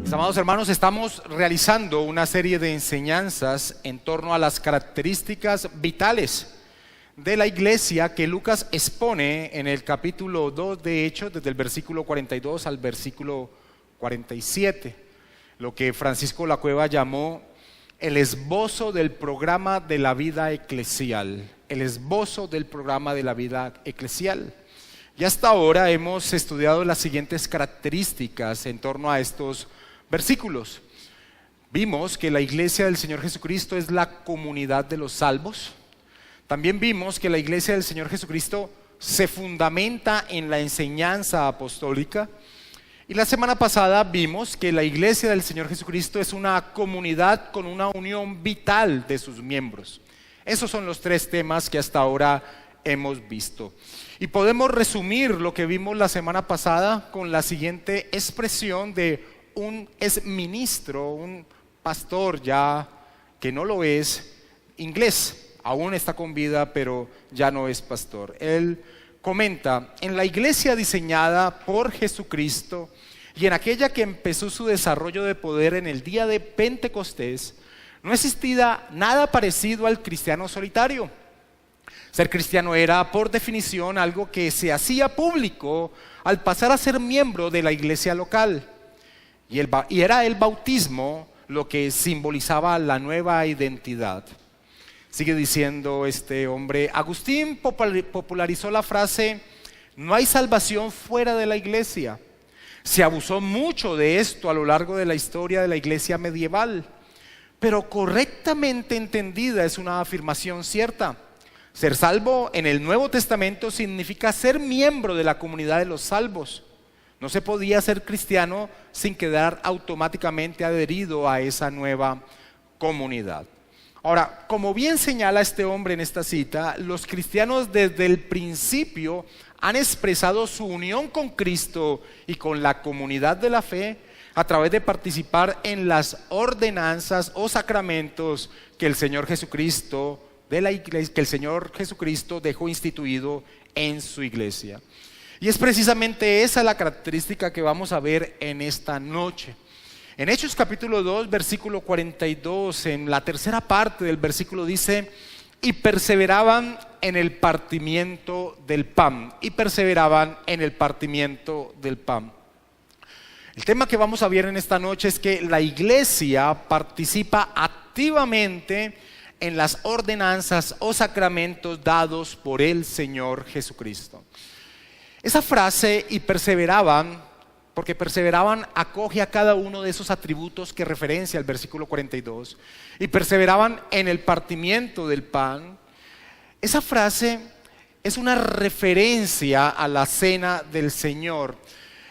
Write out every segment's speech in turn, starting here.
Mis amados hermanos, estamos realizando una serie de enseñanzas en torno a las características vitales de la iglesia que Lucas expone en el capítulo 2 de Hechos, desde el versículo 42 al versículo 47, lo que Francisco La Cueva llamó el esbozo del programa de la vida eclesial, el esbozo del programa de la vida eclesial. Y hasta ahora hemos estudiado las siguientes características en torno a estos versículos. Vimos que la iglesia del Señor Jesucristo es la comunidad de los salvos. También vimos que la iglesia del Señor Jesucristo se fundamenta en la enseñanza apostólica. Y la semana pasada vimos que la iglesia del Señor Jesucristo es una comunidad con una unión vital de sus miembros. Esos son los tres temas que hasta ahora hemos visto. Y podemos resumir lo que vimos la semana pasada con la siguiente expresión de un exministro, un pastor ya que no lo es, inglés, aún está con vida pero ya no es pastor. Él comenta: en la iglesia diseñada por Jesucristo y en aquella que empezó su desarrollo de poder en el día de Pentecostés, no existía nada parecido al cristiano solitario. Ser cristiano era, por definición, algo que se hacía público al pasar a ser miembro de la iglesia local. Y era el bautismo lo que simbolizaba la nueva identidad. Sigue diciendo este hombre: Agustín popularizó la frase "no hay salvación fuera de la iglesia". Se abusó mucho de esto a lo largo de la historia de la iglesia medieval, pero correctamente entendida es una afirmación cierta. Ser salvo en el Nuevo Testamento significa ser miembro de la comunidad de los salvos. No se podía ser cristiano sin quedar automáticamente adherido a esa nueva comunidad. Ahora, como bien señala este hombre en esta cita, los cristianos desde el principio han expresado su unión con Cristo y con la comunidad de la fe a través de participar en las ordenanzas o sacramentos que el Señor Jesucristo dejó instituido en su iglesia. Y es precisamente esa la característica que vamos a ver en esta noche. En Hechos capítulo 2, versículo 42, en la tercera parte del versículo dice: y perseveraban en el partimiento del pan. Y perseveraban en el partimiento del pan. El tema que vamos a ver en esta noche es que la iglesia participa activamente en las ordenanzas o sacramentos dados por el Señor Jesucristo. Esa frase "y perseveraban", porque perseveraban acoge a cada uno de esos atributos que referencia el versículo 42. Y perseveraban en el partimiento del pan. Esa frase es una referencia a la cena del Señor.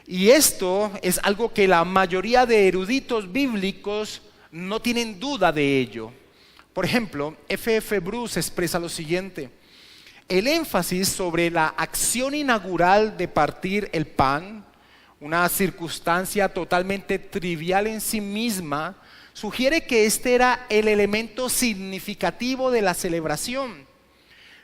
Y esto es algo que la mayoría de eruditos bíblicos no tienen duda de ello. Por ejemplo, F.F. Bruce expresa lo siguiente: el énfasis sobre la acción inaugural de partir el pan, una circunstancia totalmente trivial en sí misma, sugiere que este era el elemento significativo de la celebración,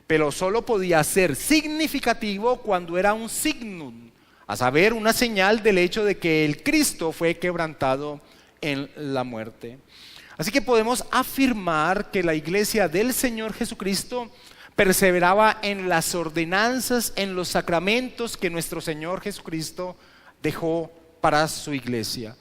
pero solo podía ser significativo cuando era un signum, a saber, una señal del hecho de que el Cristo fue quebrantado en la muerte. Así que podemos afirmar que la iglesia del Señor Jesucristo perseveraba en las ordenanzas, en los sacramentos que nuestro Señor Jesucristo dejó para su iglesia,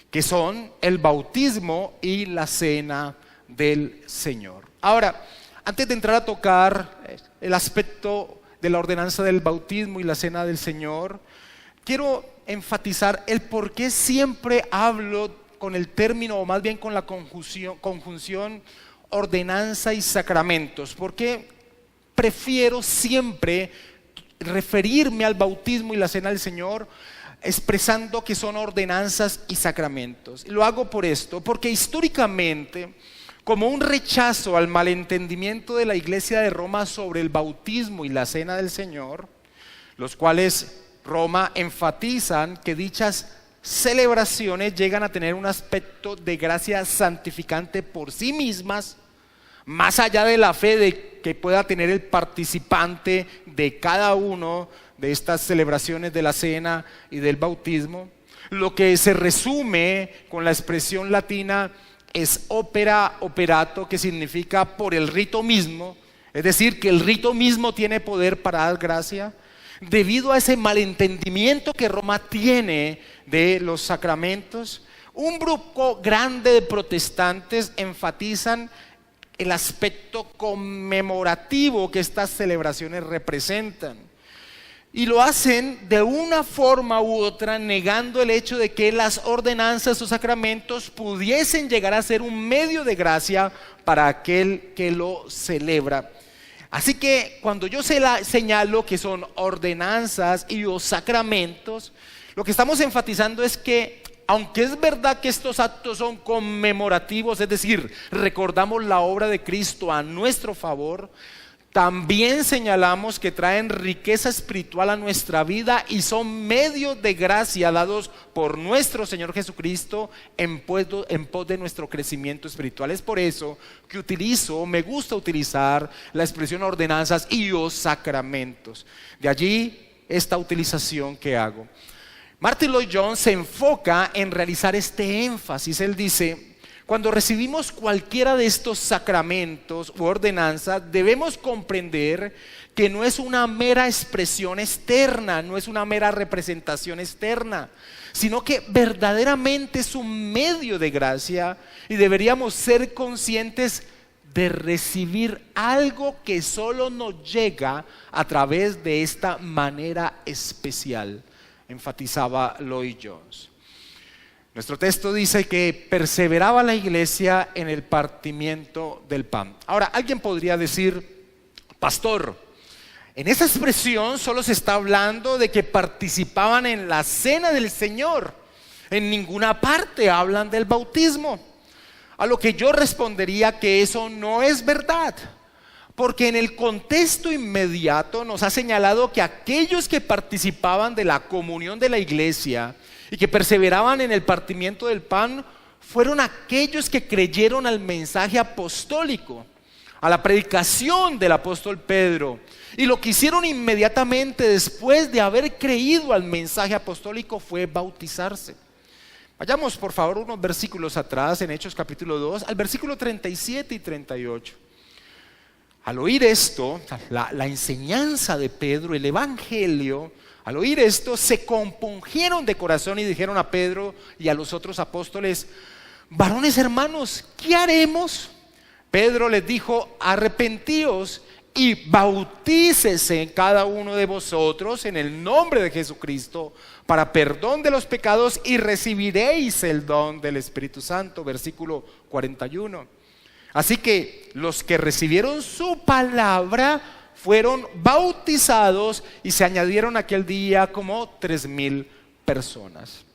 que son el bautismo y la cena del Señor. Ahora, antes de entrar a tocar el aspecto de la ordenanza del bautismo y la cena del Señor, quiero enfatizar el por qué siempre hablo con el término, o más bien con la conjunción ordenanza y sacramentos. ¿Por qué prefiero siempre referirme al bautismo y la cena del Señor expresando que son ordenanzas y sacramentos? Y lo hago por esto, porque históricamente, como un rechazo al malentendimiento de la Iglesia de Roma sobre el bautismo y la cena del Señor, los cuales Roma enfatizan que dichas celebraciones llegan a tener un aspecto de gracia santificante por sí mismas, más allá de la fe que pueda tener el participante de cada uno de estas celebraciones de la cena y del bautismo. lo que se resume con la expresión latina es opera operato, que significa por el rito mismo, es decir, que el rito mismo tiene poder para dar gracia. Debido a ese malentendimiento que Roma tiene de los sacramentos, un grupo grande de protestantes enfatizan el aspecto conmemorativo que estas celebraciones representan. Y lo hacen de una forma u otra, negando el hecho de que las ordenanzas o sacramentos pudiesen llegar a ser un medio de gracia para aquel que lo celebra. Así que cuando yo señalo que son ordenanzas y los sacramentos, lo que estamos enfatizando es que, aunque es verdad que estos actos son conmemorativos, es decir, recordamos la obra de Cristo a nuestro favor, también señalamos que traen riqueza espiritual a nuestra vida y son medios de gracia dados por nuestro Señor Jesucristo en pos de nuestro crecimiento espiritual. Es por eso que me gusta utilizar la expresión ordenanzas y los sacramentos. De allí esta utilización que hago. Martin Lloyd-Jones se enfoca en realizar este énfasis. Él dice: cuando recibimos cualquiera de estos sacramentos u ordenanzas, debemos comprender que no es una mera expresión externa, no es una mera representación externa, sino que verdaderamente es un medio de gracia, y deberíamos ser conscientes de recibir algo que solo nos llega a través de esta manera especial, enfatizaba Lloyd-Jones. Nuestro texto dice que perseveraba la iglesia en el partimiento del pan. Ahora, alguien podría decir: pastor, en esa expresión solo se está hablando de que participaban en la cena del Señor. En ninguna parte hablan del bautismo. A lo que yo respondería que eso no es verdad, porque en el contexto inmediato nos ha señalado que aquellos que participaban de la comunión de la iglesia y que perseveraban en el partimiento del pan fueron aquellos que creyeron al mensaje apostólico, a la predicación del apóstol Pedro, y lo que hicieron inmediatamente después de haber creído al mensaje apostólico fue bautizarse. Vayamos por favor unos versículos atrás, en Hechos capítulo 2, al versículo 37 y 38. Al oír esto, la enseñanza de Pedro, el evangelio, al oír esto se compungieron de corazón y dijeron a Pedro y a los otros apóstoles: varones hermanos, ¿qué haremos? Pedro les dijo: arrepentíos y bautícese cada uno de vosotros en el nombre de Jesucristo para perdón de los pecados y recibiréis el don del Espíritu Santo. Versículo 41. Así que los que recibieron su palabra fueron bautizados y se añadieron aquel día como 3,000 personas.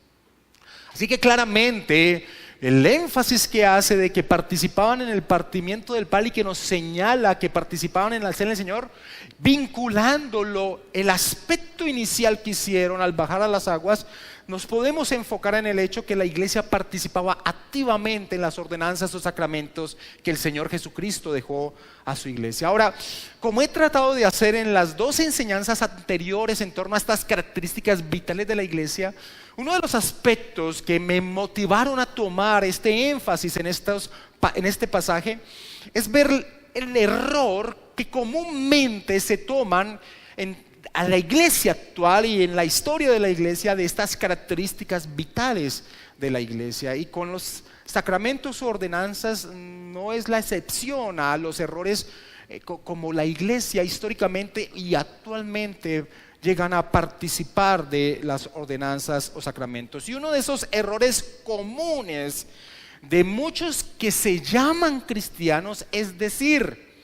Así que claramente el énfasis que hace de que participaban en el partimiento del pan y que nos señala que participaban en la cena del Señor, vinculándolo el aspecto inicial que hicieron al bajar a las aguas, nos podemos enfocar en el hecho que la iglesia participaba activamente en las ordenanzas o sacramentos que el Señor Jesucristo dejó a su iglesia. Ahora, como he tratado de hacer en las dos enseñanzas anteriores en torno a estas características vitales de la iglesia, uno de los aspectos que me motivaron a tomar este énfasis en este pasaje es ver el error que comúnmente se toman a la iglesia actual y en la historia de la iglesia de estas características vitales de la iglesia. Y con los sacramentos o ordenanzas no es la excepción a los errores como la iglesia históricamente y actualmente llegan a participar de las ordenanzas o sacramentos. Y uno de esos errores comunes de muchos que se llaman cristianos es decir: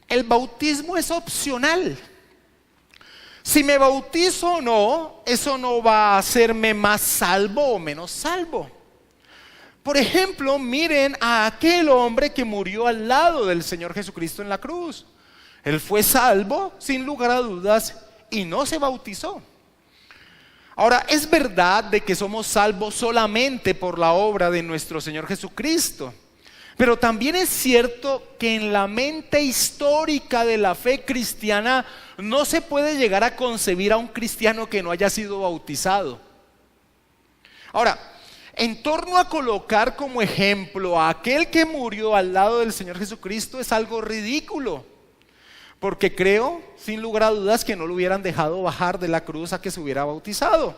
el bautismo es opcional. Si me bautizo o no, eso no va a hacerme más salvo o menos salvo. Por ejemplo, miren a aquel hombre que murió al lado del Señor Jesucristo en la cruz. Él fue salvo sin lugar a dudas y no se bautizó. Ahora, es verdad de que somos salvos solamente por la obra de nuestro Señor Jesucristo, pero también es cierto que en la mente histórica de la fe cristiana no se puede llegar a concebir a un cristiano que no haya sido bautizado. Ahora, en torno a colocar como ejemplo a aquel que murió al lado del Señor Jesucristo es algo ridículo, porque creo, sin lugar a dudas, que no lo hubieran dejado bajar de la cruz a que se hubiera bautizado.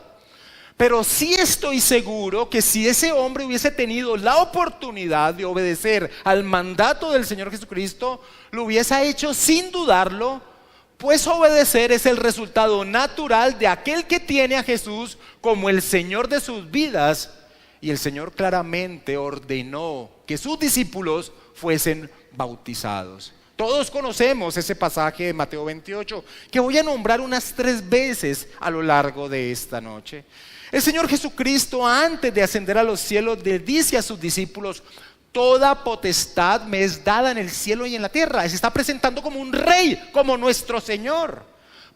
Pero sí estoy seguro que si ese hombre hubiese tenido la oportunidad de obedecer al mandato del Señor Jesucristo, lo hubiese hecho sin dudarlo, pues obedecer es el resultado natural de aquel que tiene a Jesús como el Señor de sus vidas. Y el Señor claramente ordenó que sus discípulos fuesen bautizados. Todos conocemos ese pasaje de Mateo 28, que voy a nombrar unas 3 veces a lo largo de esta noche. El Señor Jesucristo, antes de ascender a los cielos, le dice a sus discípulos: toda potestad me es dada en el cielo y en la tierra. Se está presentando como un rey, como nuestro Señor.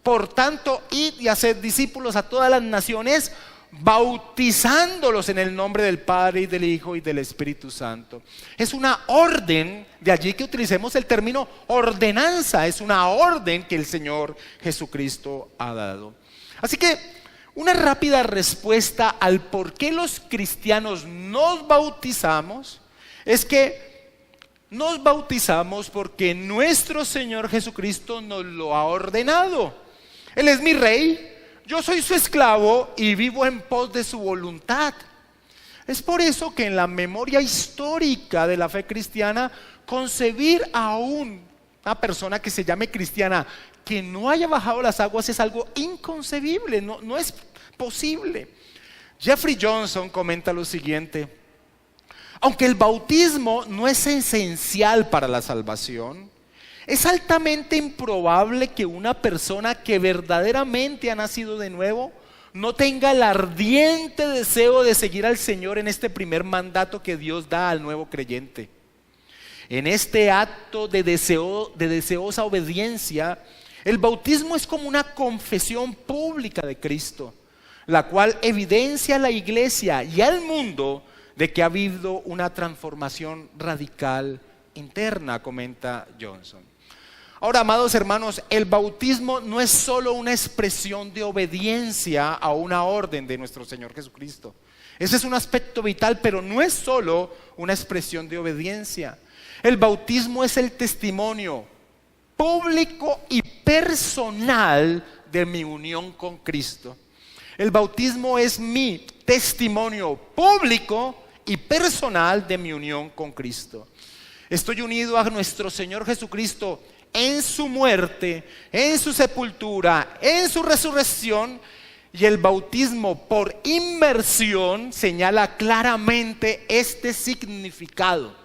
Por tanto, id y haced discípulos a todas las naciones, bautizándolos en el nombre del Padre y del Hijo y del Espíritu Santo. Es una orden, de allí que utilicemos el término ordenanza. Es una orden que el Señor Jesucristo ha dado. Así que una rápida respuesta al por qué los cristianos nos bautizamos es que nos bautizamos porque nuestro Señor Jesucristo nos lo ha ordenado. Él es mi rey, yo soy su esclavo y vivo en pos de su voluntad. Es por eso que en la memoria histórica de la fe cristiana, concebir a una persona que se llame cristiana que no haya bajado las aguas es algo inconcebible, no es posible. Jeffrey Johnson comenta lo siguiente: aunque el bautismo no es esencial para la salvación, es altamente improbable que una persona que verdaderamente ha nacido de nuevo no tenga el ardiente deseo de seguir al Señor en este primer mandato que Dios da al nuevo creyente. En este acto de deseosa obediencia, el bautismo es como una confesión pública de Cristo, la cual evidencia a la iglesia y al mundo de que ha habido una transformación radical interna, comenta Johnson. Ahora, amados hermanos, el bautismo no es solo una expresión de obediencia a una orden de nuestro Señor Jesucristo. Ese es un aspecto vital, pero no es solo una expresión de obediencia. El bautismo es el testimonio público y personal de mi unión con Cristo. El bautismo es mi testimonio público y personal de mi unión con Cristo. Estoy unido a nuestro Señor Jesucristo en su muerte, en su sepultura, en su resurrección, y el bautismo por inmersión señala claramente este significado.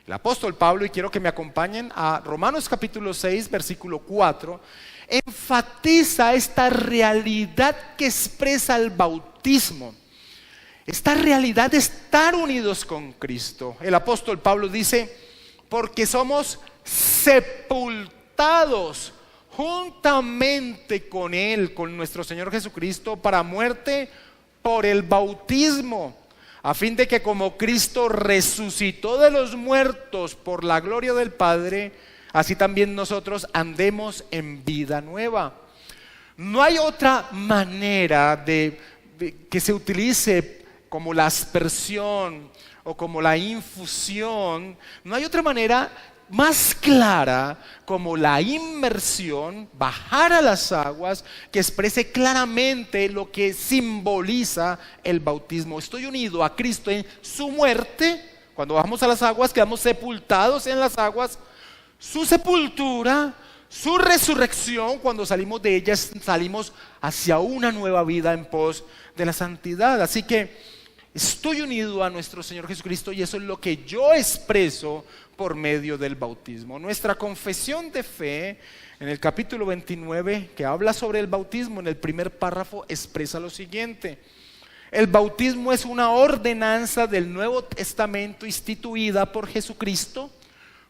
El apóstol Pablo, y quiero que me acompañen a Romanos capítulo 6, versículo 4, enfatiza esta realidad que expresa el bautismo. Esta realidad de estar unidos con Cristo. El apóstol Pablo dice: porque somos sepultados juntamente con Él, con nuestro Señor Jesucristo, para muerte por el bautismo, a fin de que como Cristo resucitó de los muertos por la gloria del Padre, así también nosotros andemos en vida nueva. No hay otra manera de que se utilice como la aspersión o como la infusión. No hay otra manera más clara como la inmersión, bajar a las aguas, que exprese claramente lo que simboliza el bautismo. Estoy unido a Cristo en su muerte. Cuando bajamos a las aguas quedamos sepultados en las aguas. Su sepultura, su resurrección, cuando salimos de ellas salimos hacia una nueva vida en pos de la santidad. Así que estoy unido a nuestro Señor Jesucristo y eso es lo que yo expreso por medio del bautismo. Nuestra confesión de fe en el capítulo 29, que habla sobre el bautismo, en el primer párrafo expresa lo siguiente: el bautismo es una ordenanza del Nuevo Testamento instituida por Jesucristo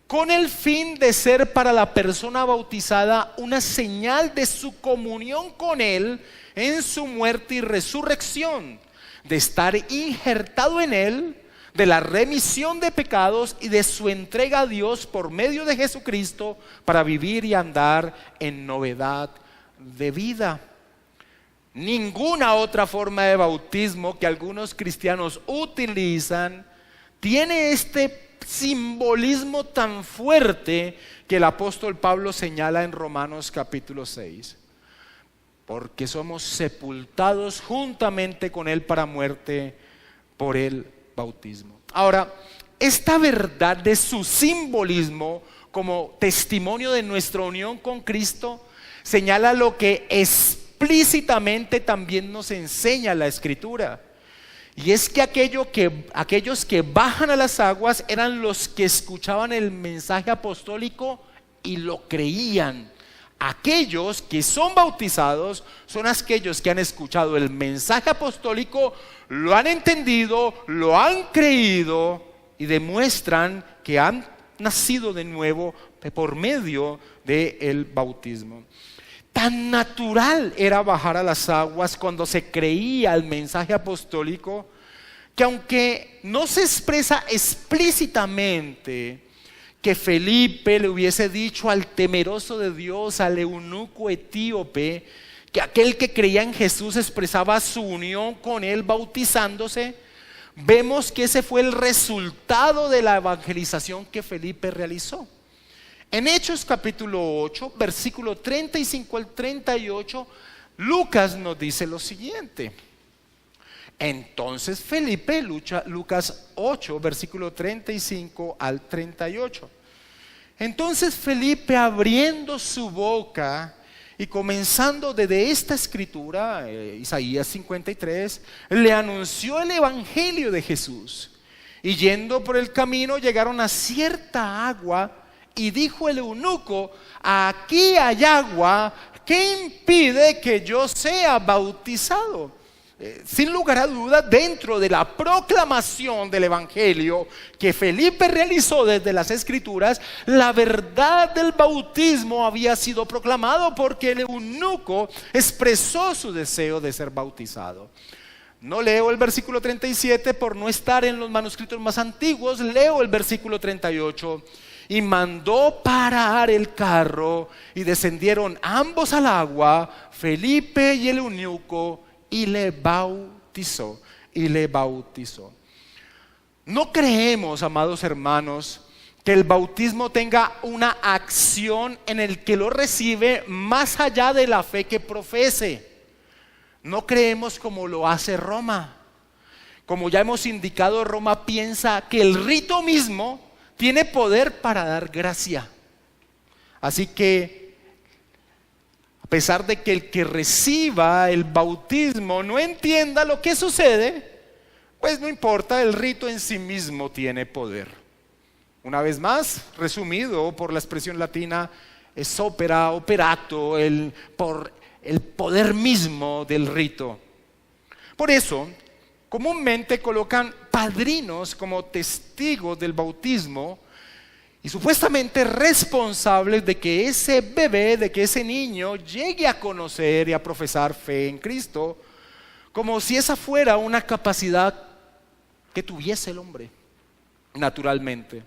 con el fin de ser para la persona bautizada una señal de su comunión con Él en su muerte y resurrección, de estar injertado en Él, de la remisión de pecados y de su entrega a Dios por medio de Jesucristo para vivir y andar en novedad de vida. ninguna otra forma de bautismo que algunos cristianos utilizan tiene este simbolismo tan fuerte que el apóstol Pablo señala en Romanos capítulo 6. Porque somos sepultados juntamente con Él para muerte por el bautismo. Ahora, esta verdad de su simbolismo como testimonio de nuestra unión con Cristo señala lo que explícitamente también nos enseña la Escritura. Y es que aquellos que bajan a las aguas eran los que escuchaban el mensaje apostólico y lo creían. Aquellos que son bautizados son aquellos que han escuchado el mensaje apostólico, lo han entendido, lo han creído y demuestran que han nacido de nuevo por medio del bautismo. Tan natural era bajar a las aguas cuando se creía el mensaje apostólico, que aunque no se expresa explícitamente que Felipe le hubiese dicho al temeroso de Dios, al eunuco etíope, que aquel que creía en Jesús expresaba su unión con él bautizándose, vemos que ese fue el resultado de la evangelización que Felipe realizó. En Hechos capítulo 8, versículo 35 al 38, Lucas nos dice lo siguiente. Entonces Felipe, Lucas 8, versículo 35 al 38. Entonces Felipe, abriendo su boca y comenzando desde esta escritura, Isaías 53, le anunció el evangelio de Jesús. Y yendo por el camino llegaron a cierta agua y dijo el eunuco: aquí hay agua, ¿qué impide que yo sea bautizado? Sin lugar a duda, dentro de la proclamación del evangelio que Felipe realizó desde las escrituras, la verdad del bautismo había sido proclamado porque el eunuco expresó su deseo de ser bautizado. No leo el versículo 37 por no estar en los manuscritos más antiguos, leo el versículo 38. Y mandó parar el carro y descendieron ambos al agua, Felipe y el eunuco, y le bautizó. No creemos, amados hermanos, que el bautismo tenga una acción en el que lo recibe más allá de la fe que profese. No creemos como lo hace Roma. Como ya hemos indicado, Roma piensa que el rito mismo tiene poder para dar gracia. Así que, a pesar de que el que reciba el bautismo no entienda lo que sucede, pues no importa, el rito en sí mismo tiene poder. Una vez más, resumido por la expresión latina, es opera, operato, por el poder mismo del rito. Por eso, comúnmente colocan padrinos como testigos del bautismo y supuestamente responsables de que ese bebé, de que ese niño llegue a conocer y a profesar fe en Cristo, como si esa fuera una capacidad que tuviese el hombre naturalmente.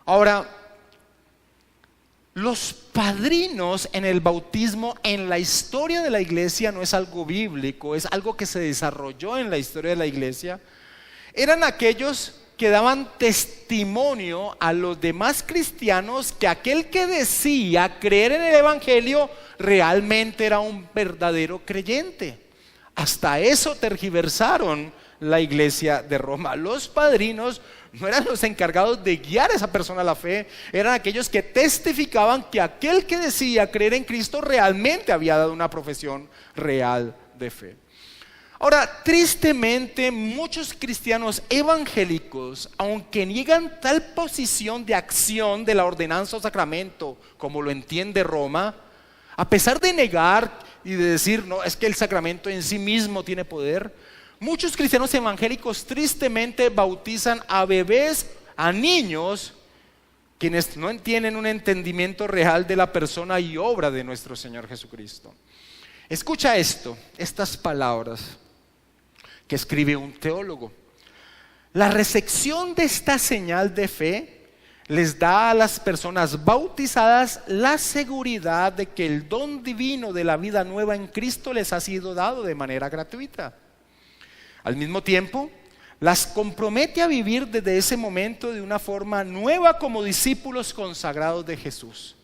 Ahora, los padrinos en el bautismo en la historia de la iglesia no es algo bíblico, es algo que se desarrolló en la historia de la iglesia. Eran aquellos que daban testimonio a los demás cristianos que aquel que decía creer en el evangelio realmente era un verdadero creyente. Hasta eso tergiversaron la iglesia de Roma. Los padrinos no eran los encargados de guiar a esa persona a la fe, eran aquellos que testificaban que aquel que decía creer en Cristo realmente había dado una profesión real de fe. Ahora, tristemente, muchos cristianos evangélicos, aunque niegan tal posición de acción de la ordenanza o sacramento como lo entiende Roma, a pesar de negar y de decir, no, es que el sacramento en sí mismo tiene poder, muchos cristianos evangélicos tristemente bautizan a bebés, a niños, quienes no tienen un entendimiento real de la persona y obra de nuestro Señor Jesucristo. Escucha estas palabras que escribe un teólogo. La recepción de esta señal de fe les da a las personas bautizadas la seguridad de que el don divino de la vida nueva en Cristo les ha sido dado de manera gratuita. Al mismo tiempo, las compromete a vivir desde ese momento de una forma nueva como discípulos consagrados de Jesús.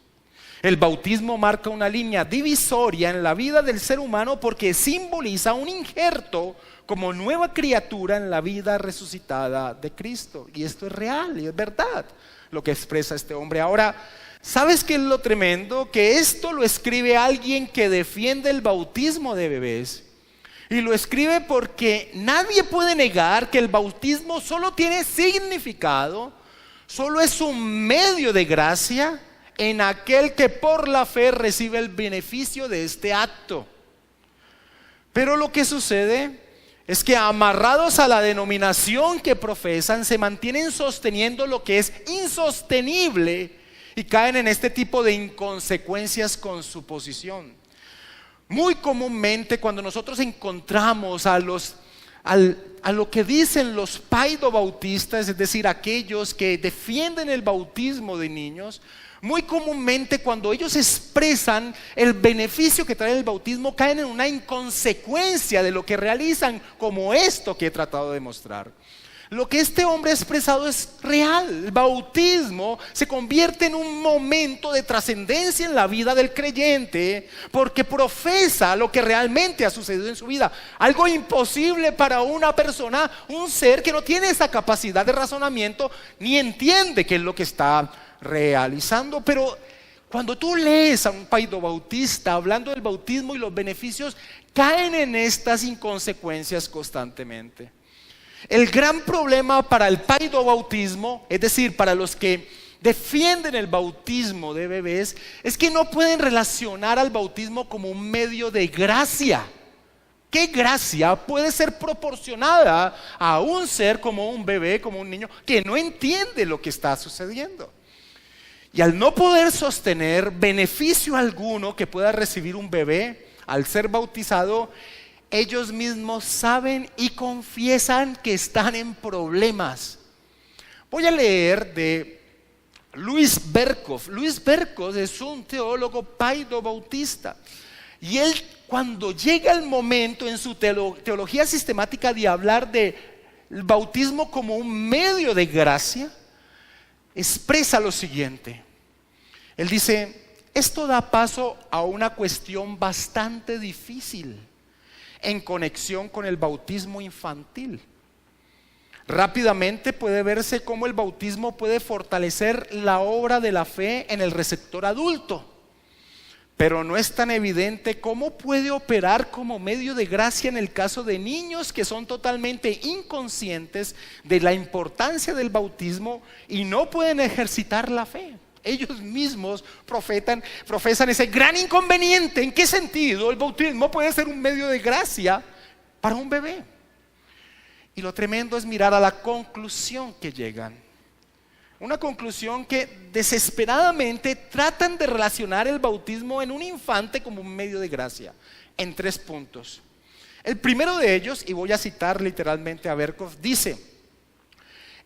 El bautismo marca una línea divisoria en la vida del ser humano porque simboliza un injerto como nueva criatura en la vida resucitada de Cristo. Y esto es real y es verdad lo que expresa este hombre. Ahora, ¿sabes qué es lo tremendo? Que esto lo escribe alguien que defiende el bautismo de bebés. Y lo escribe porque nadie puede negar que el bautismo solo tiene significado, solo es un medio de gracia en aquel que por la fe recibe el beneficio de este acto. Pero lo que sucede es que amarrados a la denominación que profesan, se mantienen sosteniendo lo que es insostenible y caen en este tipo de inconsecuencias con su posición. Muy comúnmente cuando nosotros encontramos a lo que dicen los paidobautistas, es decir, aquellos que defienden el bautismo de niños, muy comúnmente cuando ellos expresan el beneficio que trae el bautismo, caen en una inconsecuencia de lo que realizan, como esto que he tratado de mostrar. Lo que este hombre ha expresado es real. El bautismo se convierte en un momento de trascendencia en la vida del creyente porque profesa lo que realmente ha sucedido en su vida. Algo imposible para una persona, un ser que no tiene esa capacidad de razonamiento ni entiende qué es lo que está realizando. Pero cuando tú lees a un paidobautista hablando del bautismo y los beneficios, caen en estas inconsecuencias constantemente. El gran problema para el paidobautismo, es decir, para los que defienden el bautismo de bebés, es que no pueden relacionar al bautismo como un medio de gracia. ¿Qué gracia puede ser proporcionada a un ser como un bebé, como un niño, que no entiende lo que está sucediendo? Y al no poder sostener beneficio alguno que pueda recibir un bebé al ser bautizado, ellos mismos saben y confiesan que están en problemas. Voy a leer de Louis Berkhof. Louis Berkhof es un teólogo paidobautista. Y él, cuando llega el momento en su teología sistemática de hablar del bautismo como un medio de gracia, expresa lo siguiente. Él dice: esto da paso a una cuestión bastante difícil en conexión con el bautismo infantil. Rápidamente puede verse cómo el bautismo puede fortalecer la obra de la fe en el receptor adulto, pero no es tan evidente cómo puede operar como medio de gracia en el caso de niños que son totalmente inconscientes de la importancia del bautismo y no pueden ejercitar la fe. Ellos mismos profesan ese gran inconveniente. ¿En qué sentido el bautismo puede ser un medio de gracia para un bebé? Y lo tremendo es mirar a la conclusión que llegan. Una conclusión que desesperadamente tratan de relacionar el bautismo en un infante como un medio de gracia, en 3 puntos. El primero de ellos, y voy a citar literalmente a Berkhof, dice: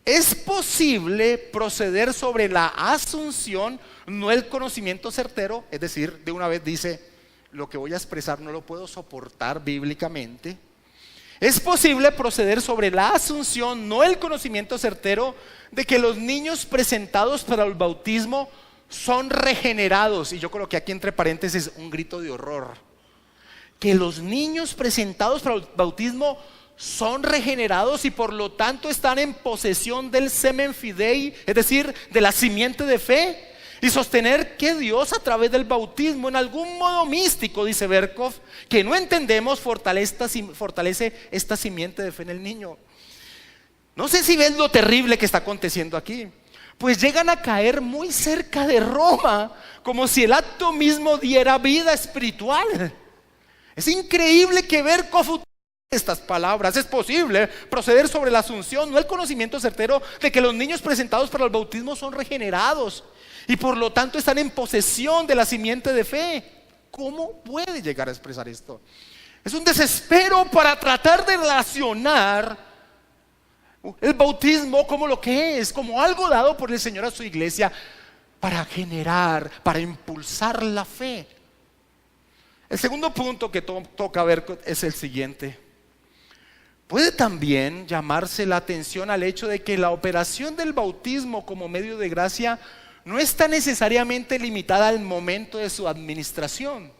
es posible proceder sobre la asunción, no el conocimiento certero. Es decir, de una vez dice: lo que voy a expresar no lo puedo soportar bíblicamente. Es posible proceder sobre la asunción, no el conocimiento certero, de que los niños presentados para el bautismo son regenerados. Y yo coloqué aquí entre paréntesis un grito de horror. Que los niños presentados para el bautismo son regenerados y por lo tanto están en posesión del semen fidei, es decir, de la simiente de fe, y sostener que Dios a través del bautismo en algún modo místico, dice Berkhof, que no entendemos, fortalece esta simiente de fe en el niño. No sé si ves lo terrible que está aconteciendo aquí. Pues llegan a caer muy cerca de Roma, como si el acto mismo diera vida espiritual. Es increíble que Berkhof estas palabras. Es posible proceder sobre la asunción, no el conocimiento certero de que los niños presentados para el bautismo son regenerados y por lo tanto están en posesión de la simiente de fe. ¿Cómo puede llegar a expresar esto? Es un desespero para tratar de relacionar el bautismo como lo que es, como algo dado por el Señor a su iglesia para generar, para impulsar la fe. El segundo punto que toca ver es el siguiente. Puede también llamarse la atención al hecho de que la operación del bautismo como medio de gracia no está necesariamente limitada al momento de su administración.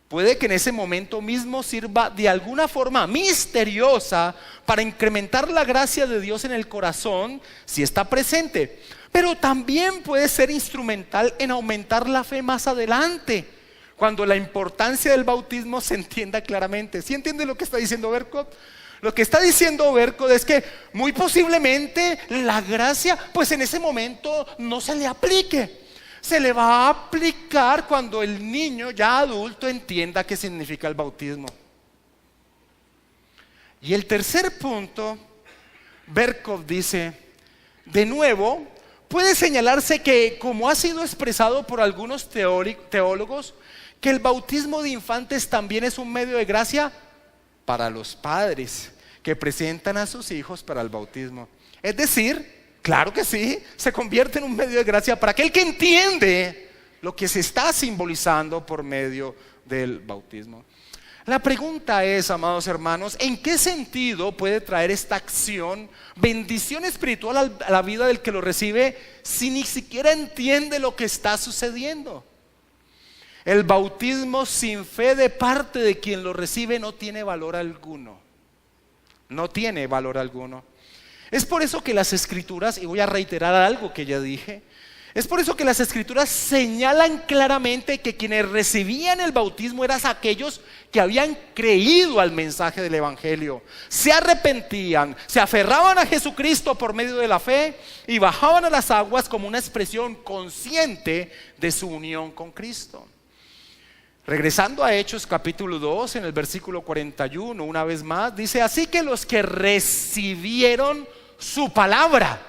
Puede que en ese momento mismo sirva de alguna forma misteriosa para incrementar la gracia de Dios en el corazón si está presente. Pero también puede ser instrumental en aumentar la fe más adelante, cuando la importancia del bautismo se entienda claramente. ¿Sí entiende lo que está diciendo Berkot? Lo que está diciendo Berkot es que muy posiblemente la gracia, pues en ese momento no se le aplique. Se le va a aplicar cuando el niño ya adulto entienda qué significa el bautismo. Y el tercer punto, Berkot dice, de nuevo, puede señalarse que, como ha sido expresado por algunos teólogos, que el bautismo de infantes también es un medio de gracia para los padres que presentan a sus hijos para el bautismo. Es decir, claro que sí, se convierte en un medio de gracia para aquel que entiende lo que se está simbolizando por medio del bautismo. La pregunta es, amados hermanos, ¿en qué sentido puede traer esta acción bendición espiritual a la vida del que lo recibe si ni siquiera entiende lo que está sucediendo? El bautismo sin fe de parte de quien lo recibe no tiene valor alguno. No tiene valor alguno. Es por eso que las escrituras, y voy a reiterar algo que ya dije, es por eso que las escrituras señalan claramente que quienes recibían el bautismo eran aquellos que habían creído al mensaje del evangelio, se arrepentían, se aferraban a Jesucristo por medio de la fe y bajaban a las aguas como una expresión consciente de su unión con Cristo. Regresando a Hechos capítulo 2, en el versículo 41, una vez más, dice: así que los que recibieron su palabra,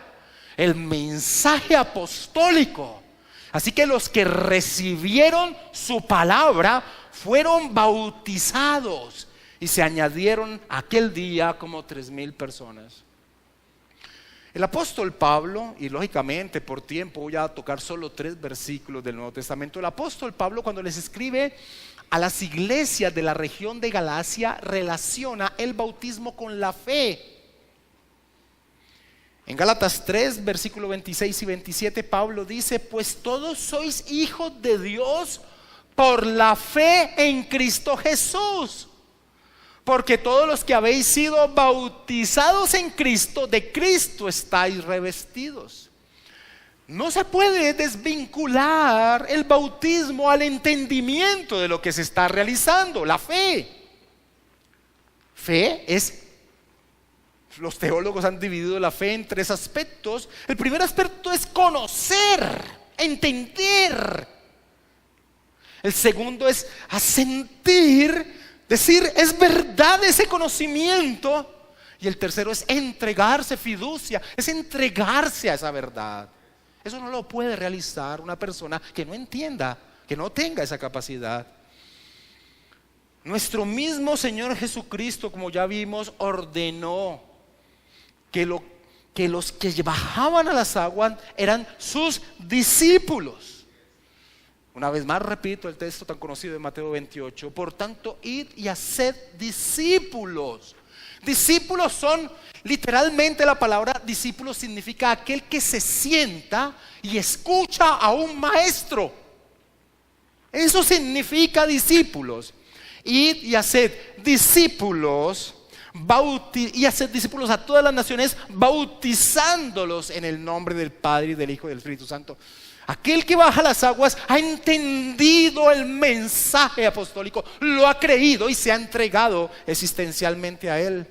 el mensaje apostólico, así que los que recibieron su palabra fueron bautizados y se añadieron aquel día como 3,000 personas. El apóstol Pablo, y lógicamente por tiempo voy a tocar solo 3 versículos del Nuevo Testamento. El apóstol Pablo, cuando les escribe a las iglesias de la región de Galacia, relaciona el bautismo con la fe. En Gálatas 3, versículo 26 y 27, Pablo dice: pues todos sois hijos de Dios por la fe en Cristo Jesús. Porque todos los que habéis sido bautizados en Cristo, de Cristo estáis revestidos. No se puede desvincular el bautismo al entendimiento de lo que se está realizando, la fe. Fe es, los teólogos han dividido la fe en 3 aspectos. El primer aspecto es conocer, entender. El segundo es asentir, decir es verdad ese conocimiento. Y el tercero es entregarse, fiducia, es entregarse a esa verdad. Eso no lo puede realizar una persona que no entienda, que no tenga esa capacidad. Nuestro mismo Señor Jesucristo, como ya vimos, ordenó que los que bajaban a las aguas eran sus discípulos. Una vez más repito el texto tan conocido de Mateo 28. Por tanto, id y haced discípulos. Discípulos son, literalmente la palabra discípulo significa aquel que se sienta y escucha a un maestro. Eso significa discípulos. Id y haced discípulos. Y haced discípulos a todas las naciones, bautizándolos en el nombre del Padre y del Hijo y del Espíritu Santo. Aquel que baja las aguas ha entendido el mensaje apostólico, lo ha creído y se ha entregado existencialmente a él.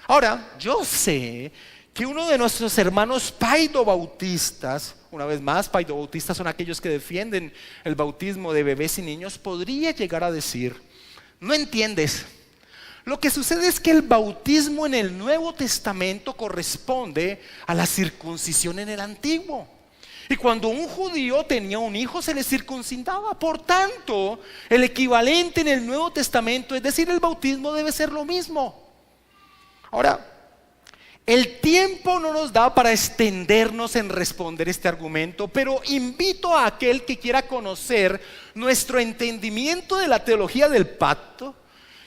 Ahora, yo sé que uno de nuestros hermanos paidobautistas, una vez más, paidobautistas son aquellos que defienden el bautismo de bebés y niños, podría llegar a decir: no entiendes. Lo que sucede es que el bautismo en el Nuevo Testamento corresponde a la circuncisión en el Antiguo. Y cuando un judío tenía un hijo, se le circuncidaba. Por tanto, el equivalente en el Nuevo Testamento, es decir, el bautismo, debe ser lo mismo. Ahora, El tiempo no nos da para extendernos en responder este argumento, pero invito a aquel que quiera conocer nuestro entendimiento de la teología del pacto,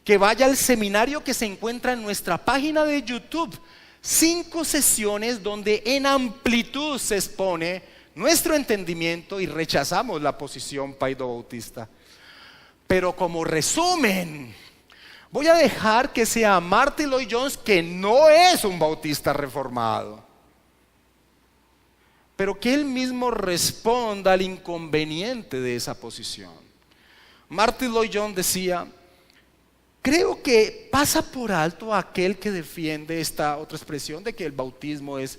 que vaya al seminario que se encuentra en nuestra página de YouTube. 5 sesiones donde en amplitud se expone nuestro entendimiento y rechazamos la posición paido-bautista. Pero como resumen, voy a dejar que sea Martyn Lloyd-Jones, que no es un bautista reformado, pero que él mismo responda al inconveniente de esa posición. Martyn Lloyd-Jones decía: creo que pasa por alto a aquel que defiende esta otra expresión de que el bautismo es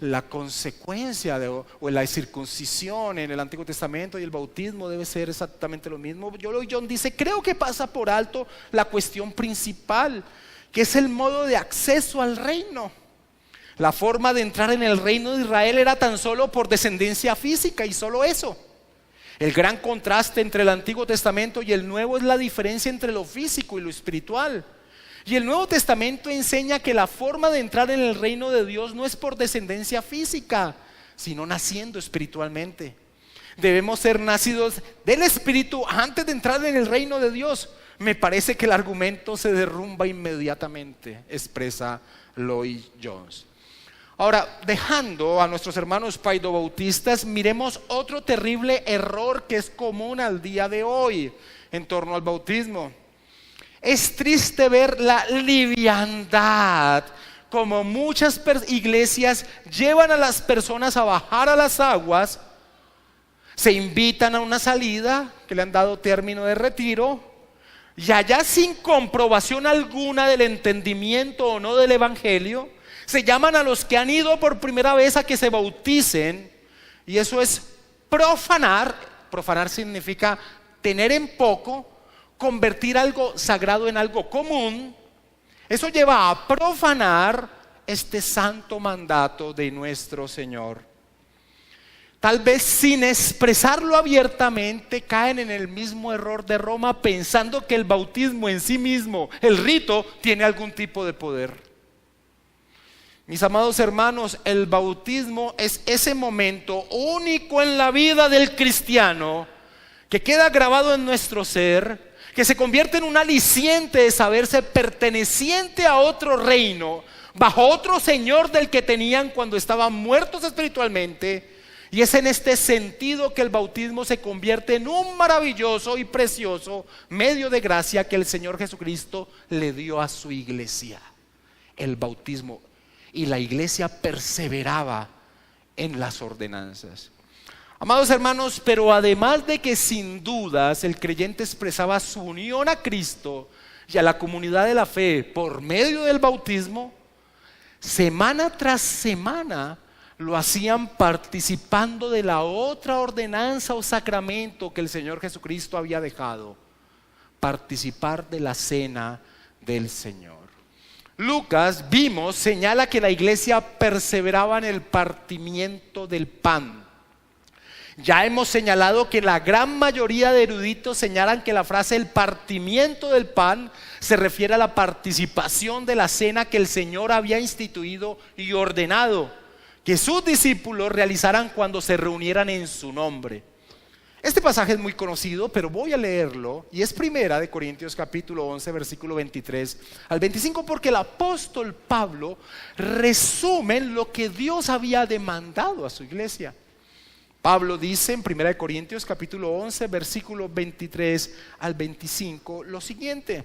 la consecuencia o la circuncisión en el Antiguo Testamento y el bautismo debe ser exactamente lo mismo. Lloyd-Jones dice: creo que pasa por alto la cuestión principal, que es el modo de acceso al reino. La forma de entrar en el reino de Israel era tan solo por descendencia física y solo eso. El gran contraste entre el Antiguo Testamento y el Nuevo es la diferencia entre lo físico y lo espiritual. Y el Nuevo Testamento enseña que la forma de entrar en el reino de Dios no es por descendencia física, sino naciendo espiritualmente. Debemos ser nacidos del Espíritu antes de entrar en el reino de Dios. Me parece que el argumento se derrumba inmediatamente, expresa Lloyd-Jones. Ahora, dejando a nuestros hermanos paidobautistas, miremos otro terrible error que es común al día de hoy en torno al bautismo. Es triste ver la liviandad como muchas iglesias llevan a las personas a bajar a las aguas, se invitan a una salida que le han dado término de retiro, y allá sin comprobación alguna del entendimiento o no del evangelio, se llaman a los que han ido por primera vez a que se bauticen, y eso es profanar. Profanar significa tener en poco, convertir algo sagrado en algo común. Eso lleva a profanar este santo mandato de nuestro Señor. Tal vez sin expresarlo abiertamente caen en el mismo error de Roma, pensando que el bautismo en sí mismo, el rito, tiene algún tipo de poder. Mis amados hermanos, el bautismo es ese momento único en la vida del cristiano que queda grabado en nuestro ser, que se convierte en un aliciente de saberse perteneciente a otro reino, bajo otro señor del que tenían cuando estaban muertos espiritualmente. Y es en este sentido que el bautismo se convierte en un maravilloso y precioso medio de gracia que el Señor Jesucristo le dio a su iglesia. El bautismo. Y la iglesia perseveraba en las ordenanzas. Amados hermanos, pero además de que sin dudas el creyente expresaba su unión a Cristo y a la comunidad de la fe por medio del bautismo, semana tras semana lo hacían participando de la otra ordenanza o sacramento que el Señor Jesucristo había dejado: participar de la cena del Señor. Lucas, vimos, señala que la iglesia perseveraba en el partimiento del pan. Ya hemos señalado que la gran mayoría de eruditos señalan que la frase el partimiento del pan se refiere a la participación de la cena que el Señor había instituido y ordenado que sus discípulos realizaran cuando se reunieran en su nombre. Este pasaje es muy conocido, pero voy a leerlo, y es primera de Corintios capítulo 11, versículo 23 al 25, porque el apóstol Pablo resume lo que Dios había demandado a su iglesia. Pablo dice en primera de Corintios capítulo 11, versículo 23 al 25 lo siguiente: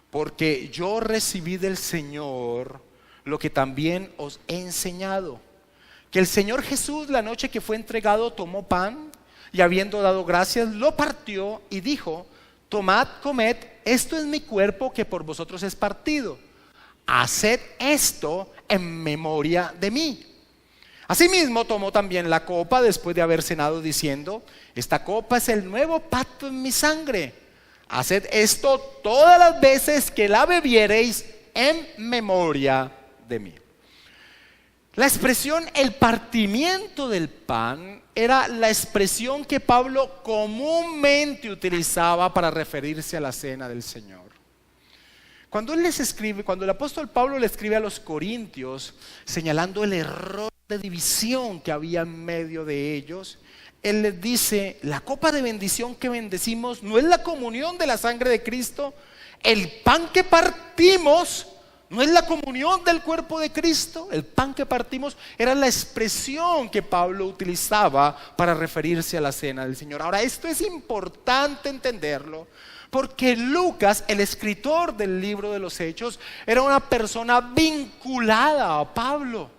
porque yo recibí del Señor lo que también os he enseñado, que el Señor Jesús, la noche que fue entregado, tomó pan y habiendo dado gracias lo partió y dijo: tomad, comed, esto es mi cuerpo que por vosotros es partido, haced esto en memoria de mí. Asimismo tomó también la copa después de haber cenado, diciendo: esta copa es el nuevo pacto en mi sangre, haced esto todas las veces que la bebiereis en memoria de mí. La expresión el partimiento del pan era la expresión que Pablo comúnmente utilizaba para referirse a la cena del Señor. Cuando él les escribe, cuando el apóstol Pablo le escribe a los corintios, señalando el error de división que había en medio de ellos, él les dice: la copa de bendición que bendecimos no es la comunión de la sangre de Cristo. El pan que partimos no es la comunión del cuerpo de Cristo. El pan que partimos era la expresión que Pablo utilizaba para referirse a la cena del Señor. Ahora, esto es importante entenderlo, porque Lucas, el escritor del libro de los Hechos, era una persona vinculada a Pablo.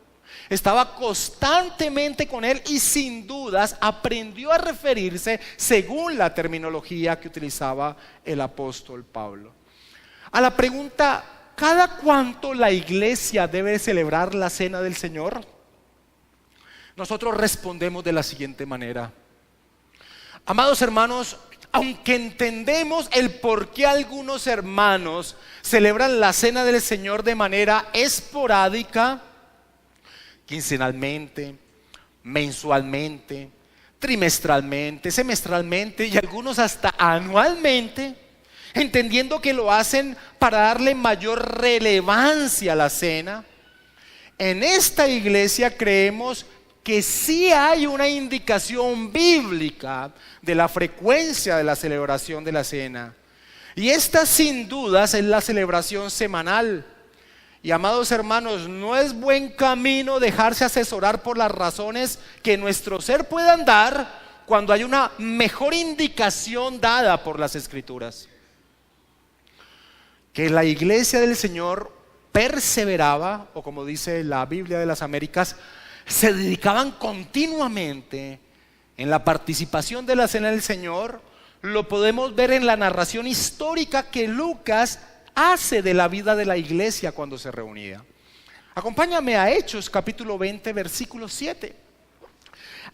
Estaba constantemente con él y sin dudas aprendió a referirse según la terminología que utilizaba el apóstol Pablo. A la pregunta: ¿cada cuánto la iglesia debe celebrar la cena del Señor?, nosotros respondemos de la siguiente manera. Amados hermanos, aunque entendemos el por qué algunos hermanos celebran la cena del Señor de manera esporádica, quincenalmente, mensualmente, trimestralmente, semestralmente y algunos hasta anualmente, entendiendo que lo hacen para darle mayor relevancia a la cena, en esta iglesia creemos que sí hay una indicación bíblica de la frecuencia de la celebración de la cena. Y esta sin dudas es la celebración semanal. Y amados hermanos, no es buen camino dejarse asesorar por las razones que nuestro ser puedan dar cuando hay una mejor indicación dada por las Escrituras. Que la iglesia del Señor perseveraba, o como dice la Biblia de las Américas, se dedicaban continuamente en la participación de la cena del Señor. Lo podemos ver en la narración histórica que Lucas hace de la vida de la iglesia cuando se reunía. Acompáñame a Hechos capítulo 20 versículo 7.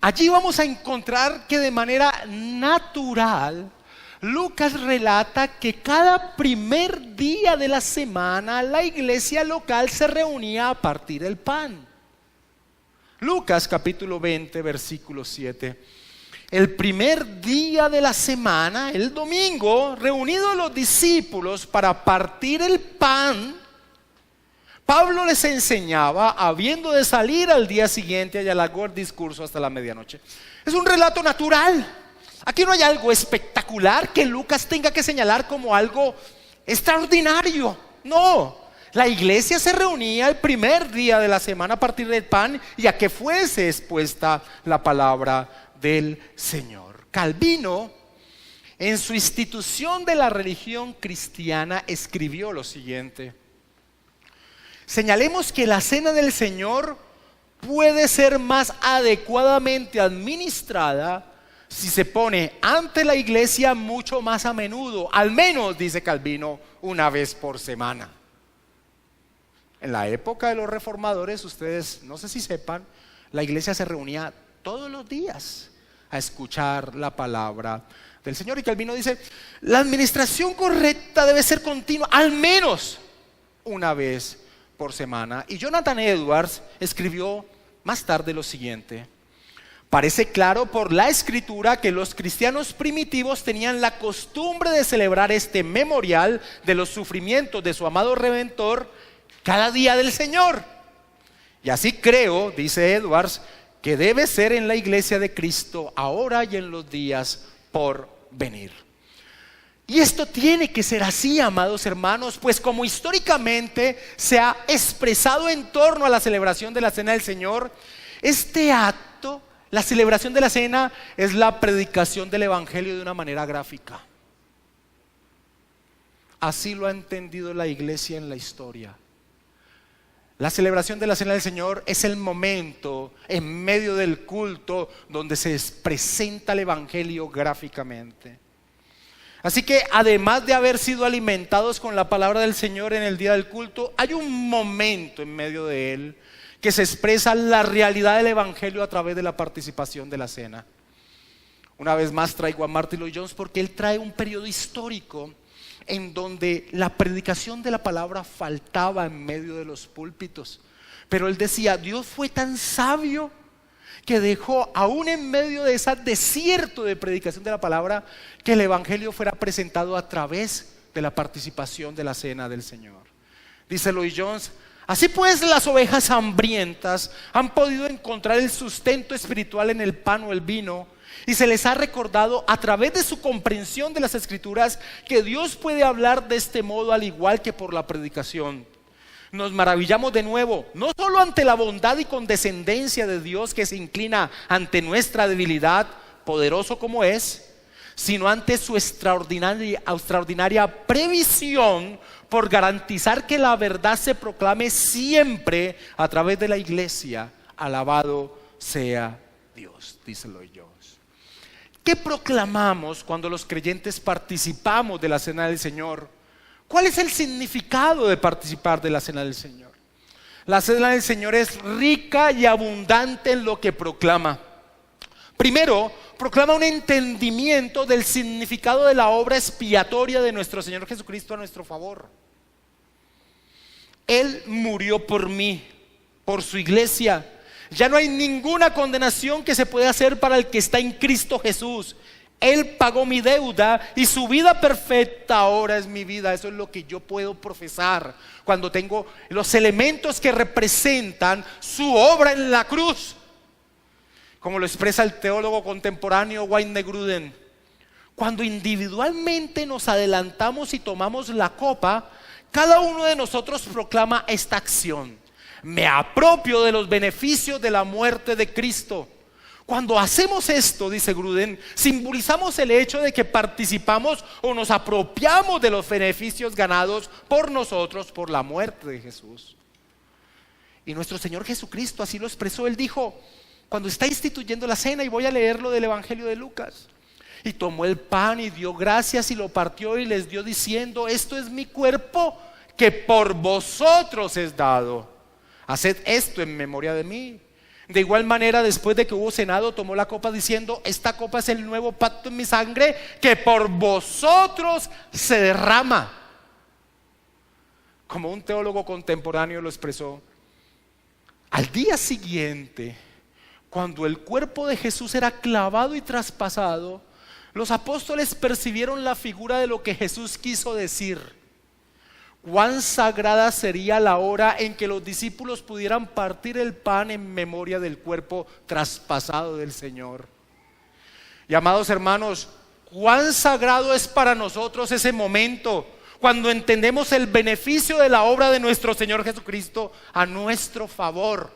Allí vamos a encontrar que de manera natural Lucas relata que cada primer día de la semana la iglesia local se reunía a partir del pan. Lucas capítulo 20 versículo 7. El primer día de la semana, el domingo, reunidos los discípulos para partir el pan, Pablo les enseñaba, habiendo de salir al día siguiente, y alargó el discurso hasta la medianoche. Es un relato natural. Aquí no hay algo espectacular que Lucas tenga que señalar como algo extraordinario. No. La iglesia se reunía el primer día de la semana a partir del pan y a que fuese expuesta la palabra del Señor. Calvino, en su Institución de la Religión Cristiana, escribió lo siguiente: señalemos que la cena del Señor puede ser más adecuadamente administrada si se pone ante la iglesia mucho más a menudo, al menos, dice Calvino, una vez por semana. En la época de los reformadores, ustedes no sé si sepan, la iglesia se reunía todos los días a escuchar la palabra del Señor. Y Calvino dice: la administración correcta debe ser continua, al menos una vez por semana. Y Jonathan Edwards escribió más tarde lo siguiente: parece claro por la escritura que los cristianos primitivos tenían la costumbre de celebrar este memorial de los sufrimientos de su amado Redentor cada día del Señor. Y así creo, dice Edwards, que debe ser en la iglesia de Cristo ahora y en los días por venir. Y esto tiene que ser así, amados hermanos, pues como históricamente se ha expresado en torno a la celebración de la cena del Señor, este acto, la celebración de la cena, es la predicación del evangelio de una manera gráfica. Así lo ha entendido la iglesia en la historia. La celebración de la cena del Señor es el momento en medio del culto donde se presenta el evangelio gráficamente. Así que además de haber sido alimentados con la palabra del Señor en el día del culto, hay un momento en medio de él que se expresa la realidad del evangelio a través de la participación de la cena. Una vez más traigo a Martin Lloyd-Jones porque él trae un periodo histórico en donde la predicación de la palabra faltaba en medio de los púlpitos. Pero él decía: Dios fue tan sabio que dejó aún en medio de ese desierto de predicación de la palabra que el evangelio fuera presentado a través de la participación de la cena del Señor. Dice Lloyd Jones: así pues, las ovejas hambrientas han podido encontrar el sustento espiritual en el pan o el vino, y se les ha recordado a través de su comprensión de las Escrituras que Dios puede hablar de este modo al igual que por la predicación. Nos maravillamos de nuevo, no solo ante la bondad y condescendencia de Dios que se inclina ante nuestra debilidad, poderoso como es, sino ante su extraordinaria previsión por garantizar que la verdad se proclame siempre a través de la iglesia. Alabado sea Dios, dice Lloyd Jones. ¿Qué proclamamos cuando los creyentes participamos de la cena del Señor? ¿Cuál es el significado de participar de la cena del Señor? La cena del Señor es rica y abundante en lo que proclama. Primero, proclama un entendimiento del significado de la obra expiatoria de nuestro Señor Jesucristo a nuestro favor. Él murió por mí, por su iglesia. Ya no hay ninguna condenación que se pueda hacer para el que está en Cristo Jesús. Él pagó mi deuda y su vida perfecta ahora es mi vida. Eso es lo que yo puedo profesar cuando tengo los elementos que representan su obra en la cruz. Como lo expresa el teólogo contemporáneo Wayne Grudem: cuando individualmente nos adelantamos y tomamos la copa, cada uno de nosotros proclama esta acción: me apropio de los beneficios de la muerte de Cristo. Cuando hacemos esto, dice Grudem, simbolizamos el hecho de que participamos o nos apropiamos de los beneficios ganados por nosotros por la muerte de Jesús. Y nuestro Señor Jesucristo así lo expresó. Él dijo, cuando está instituyendo la cena, y voy a leerlo del Evangelio de Lucas: y tomó el pan y dio gracias y lo partió y les dio diciendo: esto es mi cuerpo que por vosotros es dado. Haced esto en memoria de mí. De igual manera, después de que hubo cenado, tomó la copa diciendo: esta copa es el nuevo pacto en mi sangre que por vosotros se derrama. Como un teólogo contemporáneo lo expresó: al día siguiente, cuando el cuerpo de Jesús era clavado y traspasado, los apóstoles percibieron la figura de lo que Jesús quiso decir. Cuán sagrada sería la hora en que los discípulos pudieran partir el pan en memoria del cuerpo traspasado del Señor. Y amados hermanos, cuán sagrado es para nosotros ese momento cuando entendemos el beneficio de la obra de nuestro Señor Jesucristo a nuestro favor.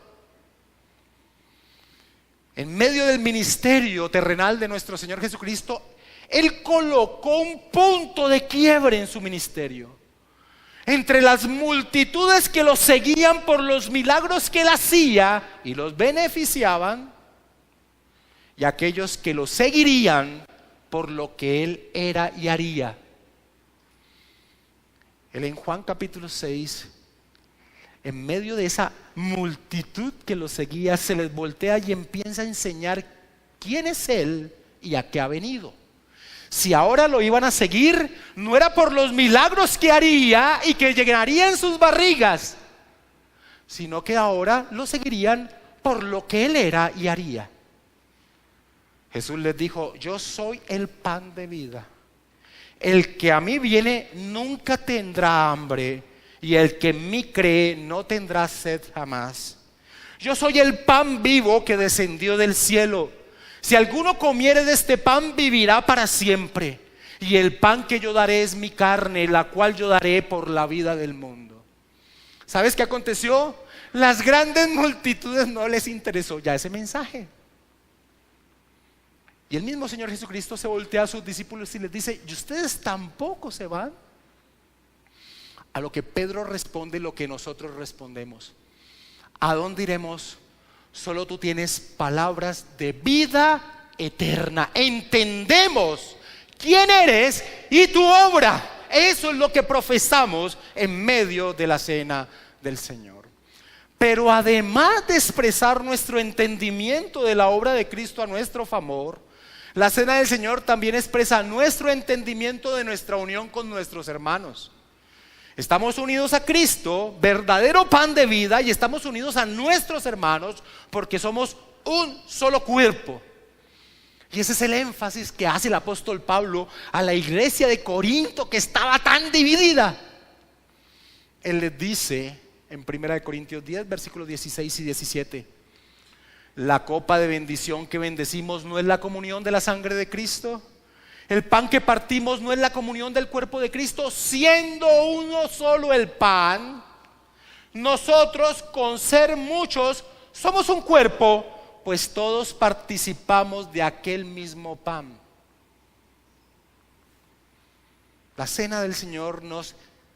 En medio del ministerio terrenal de nuestro Señor Jesucristo, Él colocó un punto de quiebre en su ministerio. Entre las multitudes que lo seguían por los milagros que Él hacía y los beneficiaban, y aquellos que lo seguirían por lo que Él era y haría. Él en Juan capítulo 6, en medio de esa multitud que lo seguía, se les voltea y empieza a enseñar quién es Él y a qué ha venido. Si ahora lo iban a seguir, no era por los milagros que haría y que llegaría en sus barrigas, sino que ahora lo seguirían por lo que Él era y haría. Jesús les dijo: yo soy el pan de vida. El que a mí viene nunca tendrá hambre, y el que en mí cree no tendrá sed jamás. Yo soy el pan vivo que descendió del cielo. Si alguno comiere de este pan, vivirá para siempre. Y el pan que yo daré es mi carne, la cual yo daré por la vida del mundo. ¿Sabes qué aconteció? Las grandes multitudes no les interesó ya ese mensaje. Y el mismo Señor Jesucristo se voltea a sus discípulos y les dice: ¿y ustedes tampoco se van? A lo que Pedro responde lo que nosotros respondemos: ¿a dónde iremos? Solo tú tienes palabras de vida eterna. Entendemos quién eres y tu obra. Eso es lo que profesamos en medio de la cena del Señor. Pero además de expresar nuestro entendimiento de la obra de Cristo a nuestro favor, la cena del Señor también expresa nuestro entendimiento de nuestra unión con nuestros hermanos. Estamos unidos a Cristo, verdadero pan de vida, y estamos unidos a nuestros hermanos porque somos un solo cuerpo. Y ese es el énfasis que hace el apóstol Pablo a la iglesia de Corinto, que estaba tan dividida. Él les dice en 1 Corintios 10, versículos 16 y 17: la copa de bendición que bendecimos no es la comunión de la sangre de Cristo. El pan que partimos no es la comunión del cuerpo de Cristo. Siendo uno solo el pan, nosotros, con ser muchos, somos un cuerpo, pues todos participamos de aquel mismo pan. La cena del Señor nos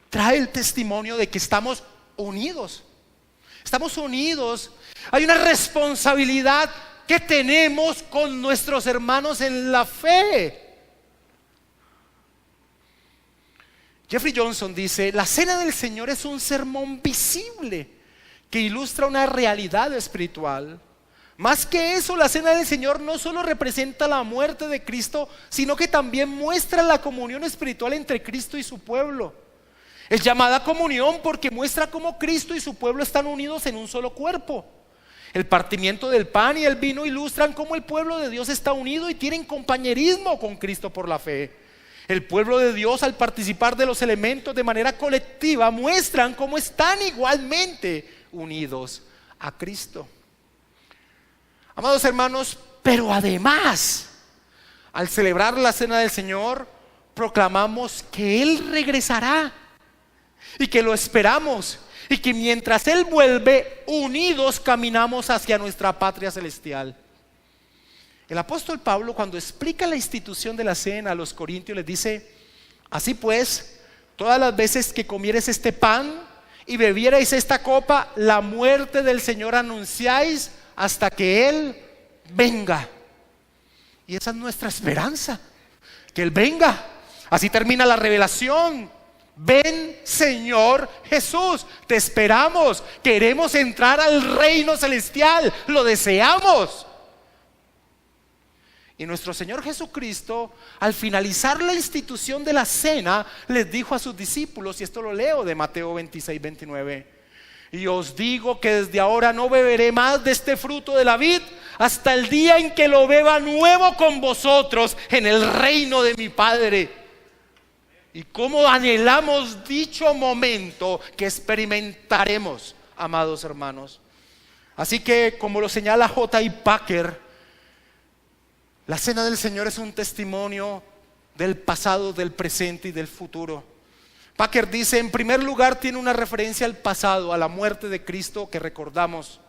trae el testimonio de que estamos unidos. Estamos unidos. Hay una responsabilidad que tenemos con nuestros hermanos en la fe. Jeffrey Johnson dice: la cena del Señor es un sermón visible que ilustra una realidad espiritual. Más que eso, la cena del Señor no solo representa la muerte de Cristo, sino que también muestra la comunión espiritual entre Cristo y su pueblo. Es llamada comunión porque muestra cómo Cristo y su pueblo están unidos en un solo cuerpo. El partimiento del pan y el vino ilustran cómo el pueblo de Dios está unido y tienen compañerismo con Cristo por la fe. El pueblo de Dios, al participar de los elementos de manera colectiva, muestran cómo están igualmente unidos a Cristo. Amados hermanos, pero además, al celebrar la cena del Señor, proclamamos que Él regresará y que lo esperamos, y que mientras Él vuelve, unidos caminamos hacia nuestra patria celestial. El apóstol Pablo, cuando explica la institución de la cena a los corintios, les dice: así pues, todas las veces que comiereis este pan y bebierais esta copa, la muerte del Señor anunciáis hasta que Él venga. Y esa es nuestra esperanza, que Él venga. Así termina la revelación: ven, Señor Jesús, te esperamos, queremos entrar al reino celestial, lo deseamos. Y nuestro Señor Jesucristo, al finalizar la institución de la cena, les dijo a sus discípulos, y esto lo leo de Mateo 26, 29: y os digo que desde ahora no beberé más de este fruto de la vid hasta el día en que lo beba nuevo con vosotros en el reino de mi Padre. Y cómo anhelamos dicho momento que experimentaremos, amados hermanos. Así que, como lo señala J.I. Packer, la cena del Señor es un testimonio del pasado, del presente y del futuro. Packer dice: en primer lugar, tiene una referencia al pasado, a la muerte de Cristo que recordamos.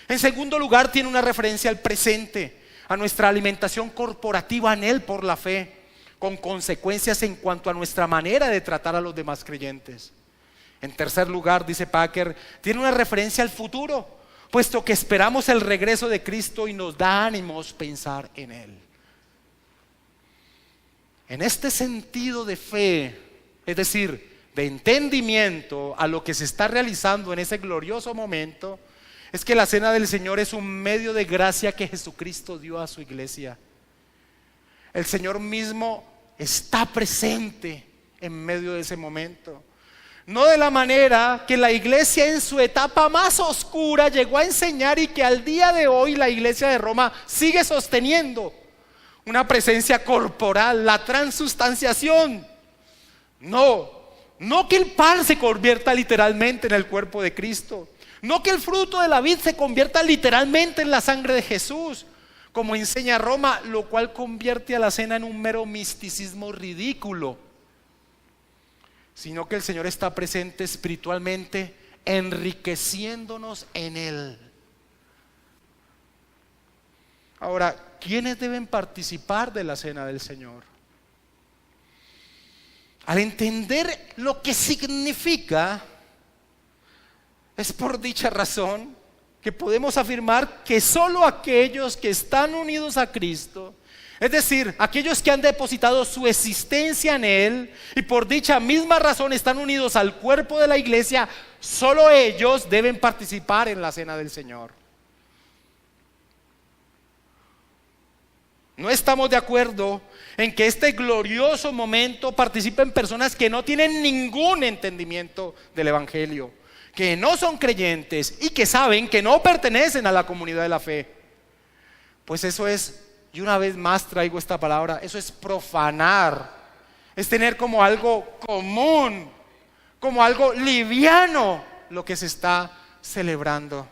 En segundo lugar, tiene una referencia al presente, a nuestra alimentación corporativa en Él por la fe, con consecuencias en cuanto a nuestra manera de tratar a los demás creyentes. En tercer lugar, dice Packer, tiene una referencia al futuro, puesto que esperamos el regreso de Cristo y nos da ánimos pensar en Él. En este sentido de fe, es decir, de entendimiento a lo que se está realizando en ese glorioso momento, es que la cena del Señor es un medio de gracia que Jesucristo dio a su iglesia. El Señor mismo está presente en medio de ese momento. No de la manera que la iglesia en su etapa más oscura llegó a enseñar y que al día de hoy la iglesia de Roma sigue sosteniendo: una presencia corporal, la transustanciación. No que el pan se convierta literalmente en el cuerpo de Cristo, no que el fruto de la vid se convierta literalmente en la sangre de Jesús, como enseña Roma, lo cual convierte a la cena en un mero misticismo ridículo, sino que el Señor está presente espiritualmente, enriqueciéndonos en Él. Ahora, ¿quiénes deben participar de la cena del Señor? Al entender lo que significa, es por dicha razón que podemos afirmar que solo aquellos que están unidos a Cristo, es decir, aquellos que han depositado su existencia en Él y por dicha misma razón están unidos al cuerpo de la iglesia, solo ellos deben participar en la cena del Señor. No estamos de acuerdo en que este glorioso momento participen personas que no tienen ningún entendimiento del Evangelio, que no son creyentes y que saben que no pertenecen a la comunidad de la fe. Pues eso es Y una vez más traigo esta palabra, eso es profanar, es tener como algo común, como algo liviano lo que se está celebrando.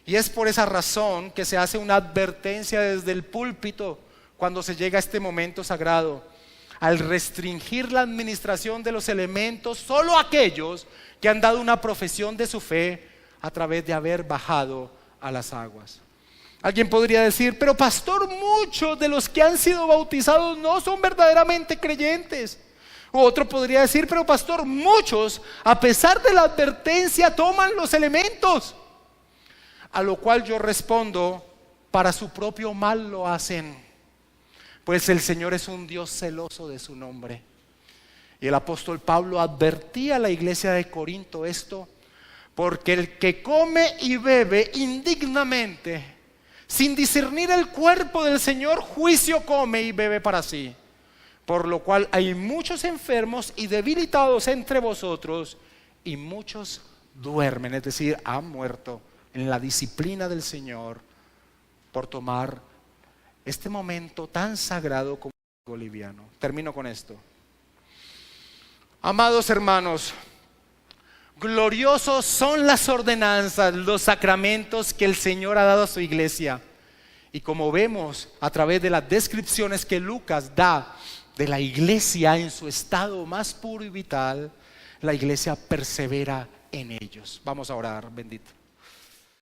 Y es por esa razón que se hace una advertencia desde el púlpito cuando se llega a este momento sagrado, al restringir la administración de los elementos solo a aquellos que han dado una profesión de su fe a través de haber bajado a las aguas. Alguien podría decir, pero pastor, muchos de los que han sido bautizados no son verdaderamente creyentes. O otro podría decir, pero pastor, muchos, a pesar de la advertencia, toman los elementos. A lo cual yo respondo, para su propio mal lo hacen, pues el Señor es un Dios celoso de su nombre. Y el apóstol Pablo advertía a la iglesia de Corinto esto, porque el que come y bebe indignamente, sin discernir el cuerpo del Señor, juicio come y bebe para sí. Por lo cual hay muchos enfermos y debilitados entre vosotros, y muchos duermen, es decir, han muerto en la disciplina del Señor por tomar este momento tan sagrado como algo liviano. Termino con esto. Amados hermanos, gloriosos son las ordenanzas, los sacramentos que el Señor ha dado a su iglesia. Y como vemos a través de las descripciones que Lucas da de la iglesia en su estado más puro y vital, la iglesia persevera en ellos. Vamos a orar, bendito.